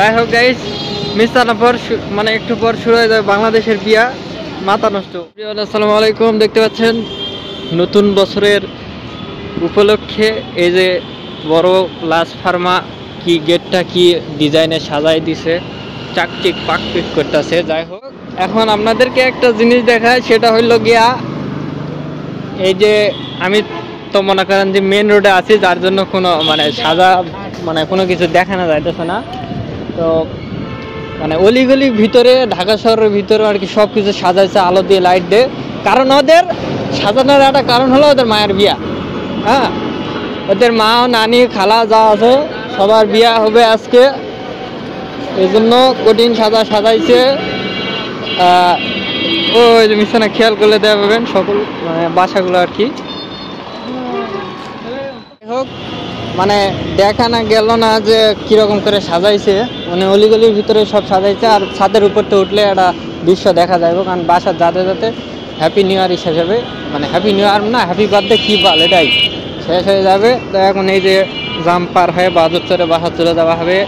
যাই হোক গাইস, মিস্তানা পর মানে একটু পর শুরু হয়ে যাবে বাংলাদেশের বিয়া, মাথা নষ্ট। আসসালামু আলাইকুম, দেখতে পাচ্ছেন নতুন বছরের উপলক্ষে এই যে বড় লাস ফার্মা কি গেটটা কি ডিজাইনে সাজাই দিছে, চাকচিক পাকপিক করতেছে। যাই হোক, এখন আপনাদেরকে একটা জিনিস দেখায়, সেটা হইল গিয়া এই যে আমি তো মনে করেন যে মেন রোডে আছি, যার জন্য কোনো মানে সাজা মানে কোনো কিছু দেখানো যাইতেছে না। তো মানে অলিগলির ভিতরে, ঢাকা শহরের ভিতরে আর কি সব কিছু সাজাইছে আলো দিয়ে, লাইট দিয়ে। কারণ ওদের সাজানোর একটা কারণ হলো ওদের মায়ের বিয়া। হ্যাঁ, ওদের মা, নানি, খালা যা আছে সবার বিয়া হবে আজকে, এই জন্য কঠিন সাজাইছে। ওই যে মিশনে খেয়াল করলে দেওয়া পাবেন সকল মানে বাসাগুলো আর কি। হোক, মানে দেখা না গেল না যে কিরকম করে সাজাইছে, মানে অলিগলির ভিতরে সব সাজাইছে। আর ছাদের উপর তো উঠলে একটা দৃশ্য দেখা যাবে, কারণ বাসার যাতে যাতে হ্যাপি নিউ ইয়ার হিসেবে, মানে হ্যাপি নিউ ইয়ার না, হ্যাপি বার্থডে কি বল, এটাই শেষ হয়ে যাবে। তো এখন এই যে জাম পার হয়ে বাজার চরে বাসা চলে যাওয়া হবে।